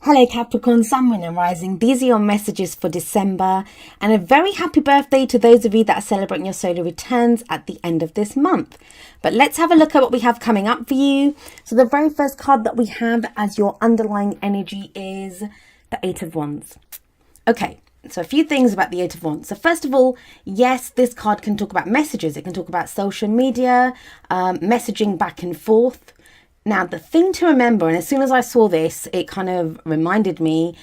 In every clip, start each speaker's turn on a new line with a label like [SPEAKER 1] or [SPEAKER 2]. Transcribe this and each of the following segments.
[SPEAKER 1] Hello Capricorn, Sun, Moon and Rising. These are your messages for December, and a very happy birthday to those of you that are celebrating your solar returns at the end of this month. But let's have a look at what we have coming up for you. So the very first card that we have as your underlying energy is the Eight of Wands. Okay, so a few things about the Eight of Wands. So first of all, yes, this card can talk about messages. It can talk about social media, messaging back and forth. Now, the thing to remember, and as soon as I saw this, it kind of reminded me,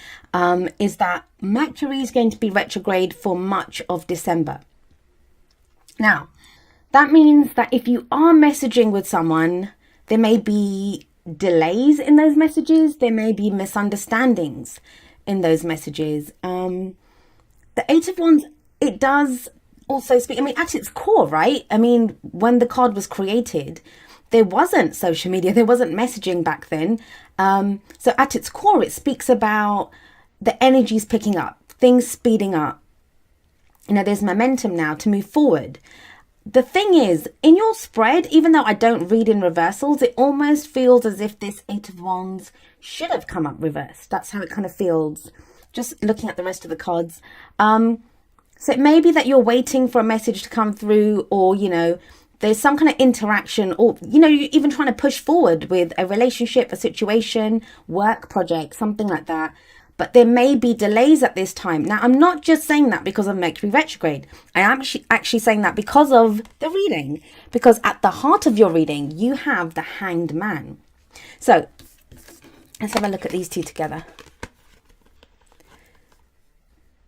[SPEAKER 1] is that Mercury is going to be retrograde for much of December. Now, that means that if you are messaging with someone, there may be delays in those messages. There may be misunderstandings in those messages. The Eight of Wands, it does also speak, at its core, right? When the card was created, there wasn't social media, there wasn't messaging back then. So at its core, it speaks about the energies picking up, things speeding up. There's momentum now to move forward. The thing is, in your spread, even though I don't read in reversals, it almost feels as if this Eight of Wands should have come up reversed. That's how it kind of feels, just looking at the rest of the cards. So it may be that you're waiting for a message to come through, or, there's some kind of interaction, or, you're even trying to push forward with a relationship, a situation, work project, something like that. But there may be delays at this time. Now, I'm not just saying that because of Mercury retrograde. I am actually saying that because of the reading. Because at the heart of your reading, you have the Hanged Man. So, let's have a look at these two together.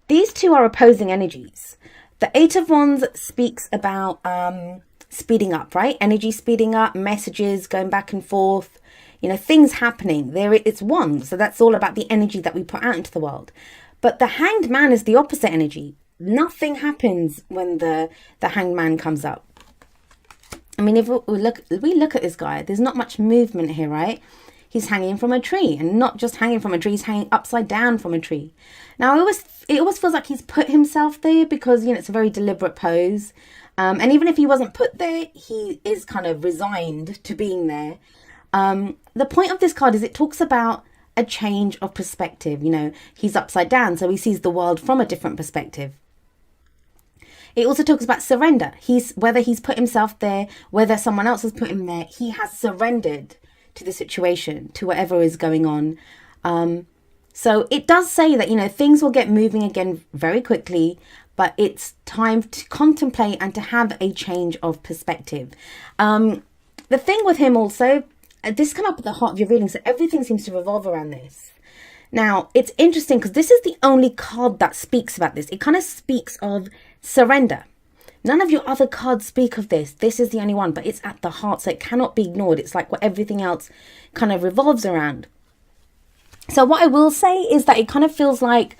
[SPEAKER 1] These two are opposing energies. The Eight of Wands speaks about speeding up, right? Energy speeding up, messages going back and forth, things happening. It's wands, so that's all about the energy that we put out into the world. But the Hanged Man is the opposite energy. Nothing happens when the Hanged Man comes up. If we look at this guy, there's not much movement here, right? He's hanging from a tree, and not just hanging from a tree, he's hanging upside down from a tree. Now, it always feels like he's put himself there because, it's a very deliberate pose. And even if he wasn't put there, he is kind of resigned to being there. The point of this card is it talks about a change of perspective. He's upside down, so he sees the world from a different perspective. It also talks about surrender. Whether he's put himself there, whether someone else has put him there, he has surrendered to the situation, to whatever is going on. So it does say that, things will get moving again very quickly, but it's time to contemplate and to have a change of perspective. The thing with him also, this come up at the heart of your reading, so everything seems to revolve around this. Now, it's interesting because this is the only card that speaks about this. It kind of speaks of surrender. None of your other cards speak of this. This is the only one, but it's at the heart, so it cannot be ignored. It's like what everything else kind of revolves around. So what I will say is that it kind of feels like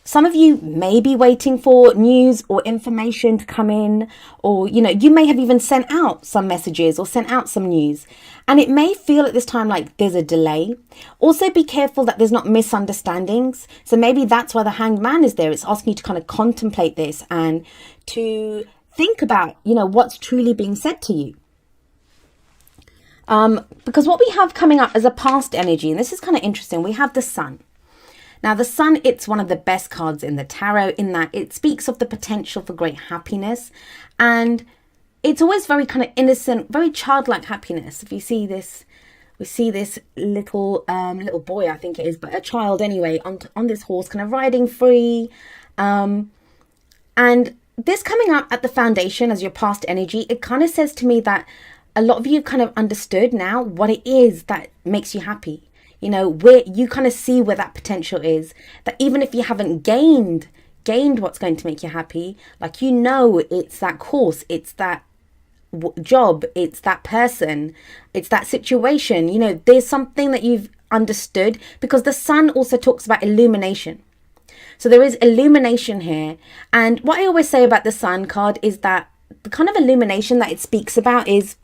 [SPEAKER 1] some of you may be waiting for news or information to come in, or, you may have even sent out some messages or sent out some news. And it may feel at this time like there's a delay. Also be careful that there's not misunderstandings. So maybe that's why the Hanged Man is there. It's asking you to kind of contemplate this and to think about, what's truly being said to you. Because what we have coming up as a past energy, and this is kind of interesting, we have the Sun. Now, the Sun, it's one of the best cards in the tarot in that it speaks of the potential for great happiness. And it's always very kind of innocent, very childlike happiness. If you see this, we see this little boy, I think it is, but a child anyway, on this horse, kind of riding free. And this coming up at the foundation as your past energy, it kind of says to me that a lot of you kind of understood now what it is that makes you happy. Where you kind of see where that potential is, that even if you haven't gained what's going to make you happy, it's that course, it's that job, it's that person, it's that situation, there's something that you've understood, because the Sun also talks about illumination. So there is illumination here. And what I always say about the Sun card is that the kind of illumination that it speaks about is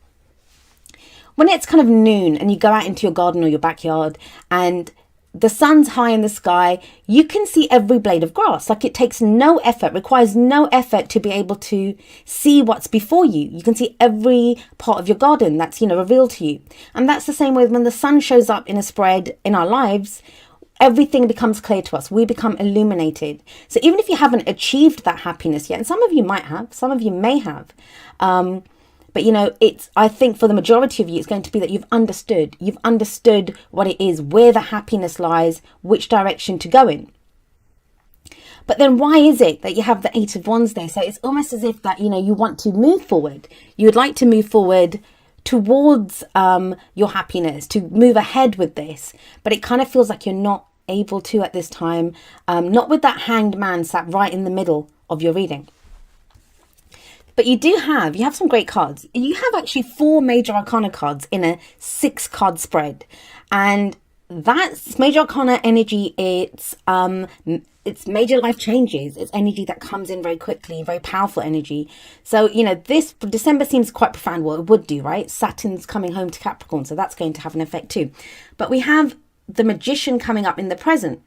[SPEAKER 1] when it's kind of noon and you go out into your garden or your backyard and the sun's high in the sky, you can see every blade of grass. Like, it takes no effort, requires no effort to be able to see what's before you. You can see every part of your garden that's, revealed to you. And that's the same way when the sun shows up in a spread in our lives. everything becomes clear to us. We become illuminated. So even if you haven't achieved that happiness yet, and some of you might have, some of you may have, but you know, I think for the majority of you, it's going to be that you've understood what it is, where the happiness lies, which direction to go in. But then why is it that you have the Eight of Wands there? So it's almost as if that, you know, you want to move forward. You would like to move forward towards your happiness, to move ahead with this. But it kind of feels like you're not able to at this time. Not with that Hanged Man sat right in the middle of your reading. But you have some great cards. You have actually 4 major arcana cards in a 6-card spread. And that's major arcana energy. It's major life changes. It's energy that comes in very quickly, very powerful energy. So, you know, this December seems quite profound. Well, it would do, right? Saturn's coming home to Capricorn, so that's going to have an effect too. But we have the Magician coming up in the present.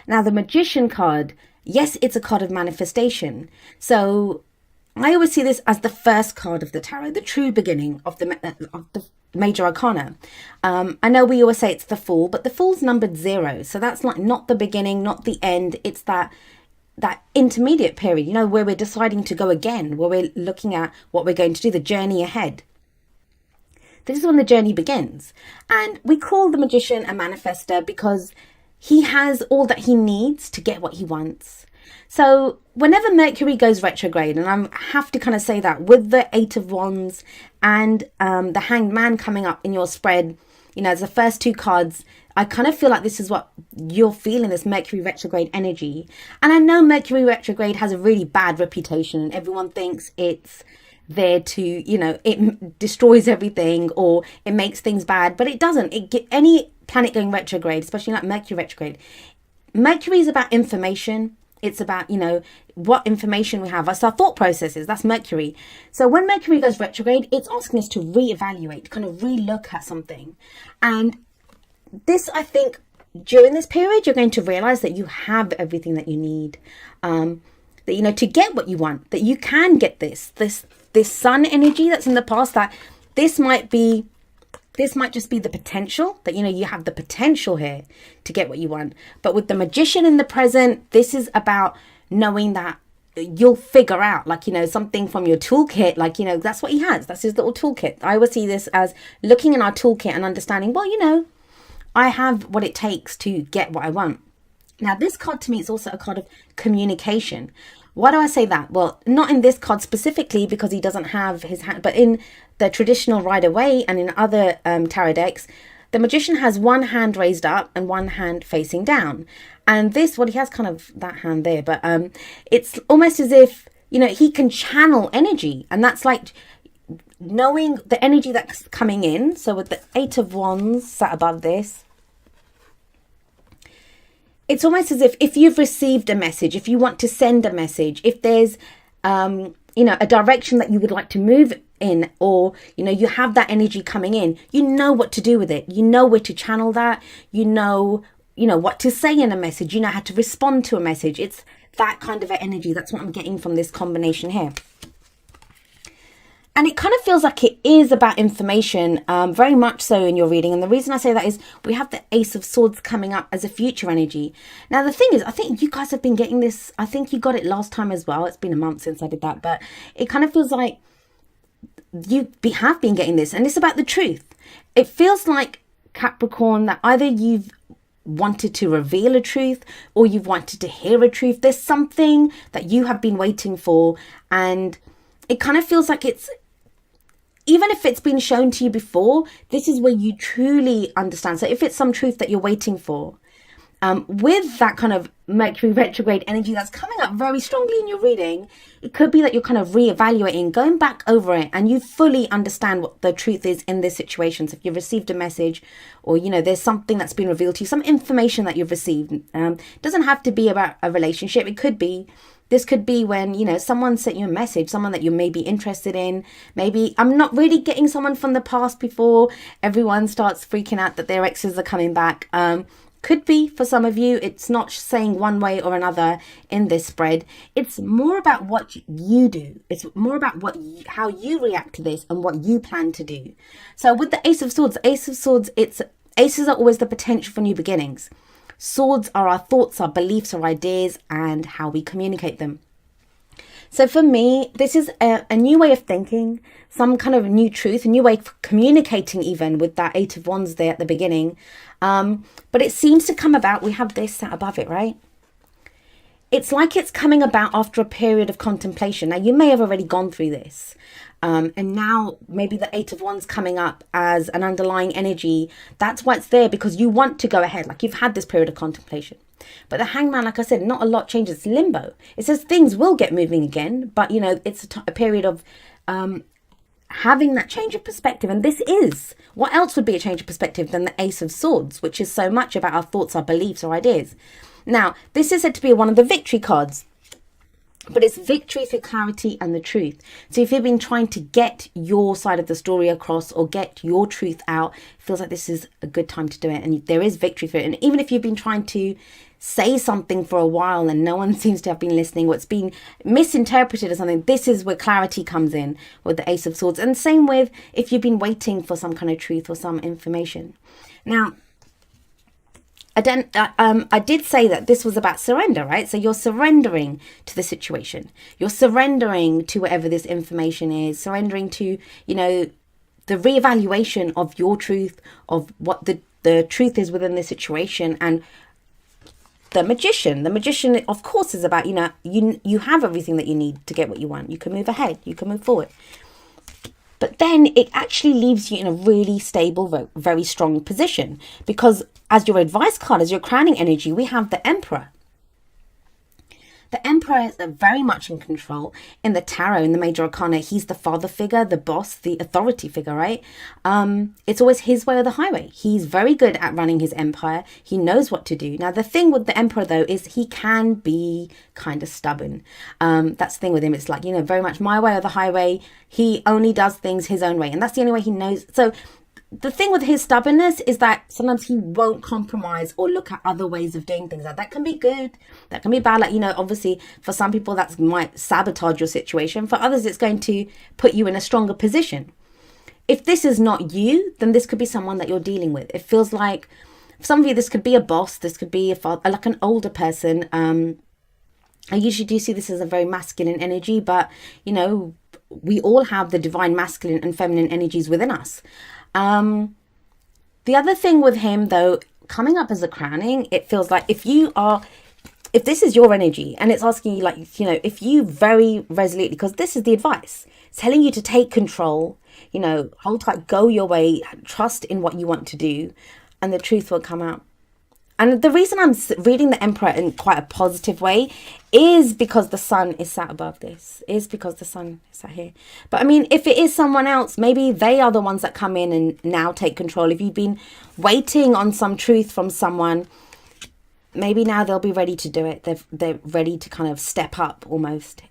[SPEAKER 1] Now, the Magician card, yes, it's a card of manifestation. So I always see this as the first card of the tarot, the true beginning of the major arcana. I know we always say it's the Fool, but the Fool's numbered 0. So that's like not the beginning, not the end. It's that intermediate period, you know, where we're deciding to go again, where we're looking at what we're going to do, the journey ahead. This is when the journey begins. And we call the Magician a manifester because he has all that he needs to get what he wants. So whenever Mercury goes retrograde, and I have to kind of say that with the Eight of Wands and the Hanged Man coming up in your spread, you know, as the first 2 cards, I kind of feel like this is what you're feeling, this Mercury retrograde energy. And I know Mercury retrograde has a really bad reputation and everyone thinks it's there to, you know, it destroys everything or it makes things bad, but it doesn't. Any planet going retrograde, especially like Mercury retrograde, Mercury is about information. It's about, you know, what information we have. That's our thought processes. That's Mercury. So when Mercury goes retrograde, it's asking us to reevaluate, kind of relook at something. And this, I think, during this period, you're going to realize that you have everything that you need. That, you know, to get what you want, that you can get this sun energy that's in the past, that this might just be the potential, that, you know, you have the potential here to get what you want. But with the Magician in the present, this is about knowing that you'll figure out, like, you know, something from your toolkit, like, you know, that's what he has. That's his little toolkit. I always see this as looking in our toolkit and understanding, well, you know, I have what it takes to get what I want. Now, this card to me is also a card of communication. Why do I say that? Well, not in this card specifically because he doesn't have his hand, but in the traditional Rider-Waite and in other tarot decks, the Magician has one hand raised up and one hand facing down. And this, well, he has kind of that hand there, but it's almost as if, you know, he can channel energy. And that's like knowing the energy that's coming in. So with the Eight of Wands sat above this, it's almost as if you've received a message, if you want to send a message, if there's, you know, a direction that you would like to move in, or, you know, you have that energy coming in, you know what to do with it. You know where to channel that. You know what to say in a message. You know how to respond to a message. It's that kind of energy. That's what I'm getting from this combination here. And it kind of feels like it is about information, very much so in your reading. And the reason I say that is we have the Ace of Swords coming up as a future energy. Now, the thing is, I think you guys have been getting this. I think you got it last time as well. It's been a month since I did that. But it kind of feels like you have been getting this. And it's about the truth. It feels like, Capricorn, that either you've wanted to reveal a truth or you've wanted to hear a truth. There's something that you have been waiting for. And it kind of feels like it's, even if it's been shown to you before, this is where you truly understand. So if it's some truth that you're waiting for, with that kind of Mercury retrograde energy that's coming up very strongly in your reading, it could be that you're kind of reevaluating, going back over it, and you fully understand what the truth is in this situation. So if you've received a message, or, you know, there's something that's been revealed to you, some information that you've received, it doesn't have to be about a relationship. It could be, this could be when, you know, someone sent you a message, someone that you may be interested in. Maybe I'm not really getting someone from the past before everyone starts freaking out that their exes are coming back. Could be for some of you. It's not saying one way or another in this spread. It's more about what you do. It's more about how you react to this and what you plan to do. So with the Ace of Swords, aces are always the potential for new beginnings. Swords are our thoughts, our beliefs, our ideas, and how we communicate them. So for me, this is a new way of thinking, some kind of new truth, a new way of communicating, even with that Eight of Wands there at the beginning. But it seems to come about, we have this sat above it, right? It's like it's coming about after a period of contemplation. Now, you may have already gone through this. And now maybe the Eight of Wands coming up as an underlying energy. That's why it's there, because you want to go ahead. Like, you've had this period of contemplation. But the Hangman, like I said, not a lot changes. It's limbo. It says things will get moving again. But, you know, it's a period of having that change of perspective. And this is, what else would be a change of perspective than the Ace of Swords, which is so much about our thoughts, our beliefs, our ideas. Now, this is said to be one of the victory cards. But it's victory through clarity and the truth. So if you've been trying to get your side of the story across or get your truth out, it feels like this is a good time to do it. And there is victory for it. And even if you've been trying to say something for a while and no one seems to have been listening, what's been misinterpreted as something, this is where clarity comes in with the Ace of Swords. And same with if you've been waiting for some kind of truth or some information. Now, I did say that this was about surrender, right? So you're surrendering to the situation. You're surrendering to whatever this information is, surrendering to, you know, the reevaluation of your truth, of what the truth is within the situation. And the magician, of course, is about, you know, you have everything that you need to get what you want. You can move ahead, you can move forward. But then it actually leaves you in a really stable, very strong position, because as your advice card, as your crowning energy, we have the Emperor. The Emperor is very much in control. In the tarot, in the major arcana, he's the father figure, the boss, the authority figure, right? It's always his way or the highway. He's very good at running his empire. He knows what to do. Now, the thing with the Emperor, though, is he can be kind of stubborn. That's the thing with him. It's like, you know, very much my way or the highway. He only does things his own way, and that's the only way he knows. So the thing with his stubbornness is that sometimes he won't compromise or look at other ways of doing things. Like, that can be good, that can be bad. Like, you know, obviously for some people that might sabotage your situation. For others, it's going to put you in a stronger position. If this is not you, then this could be someone that you're dealing with. It feels like for some of you, this could be a boss, this could be a father, like an older person. I usually do see this as a very masculine energy, but, you know, we all have the divine masculine and feminine energies within us. The other thing with him, though, coming up as a crowning, it feels like if this is your energy and it's asking you, like, you know, if you very resolutely, because this is the advice, it's telling you to take control, you know, hold tight, go your way, trust in what you want to do, and the truth will come out. And the reason I'm reading the Emperor in quite a positive way is because the sun is sat above this, is because the sun is sat here. But I mean, if it is someone else, maybe they are the ones that come in and now take control. If you've been waiting on some truth from someone, maybe now they'll be ready to do it. They're ready to kind of step up almost.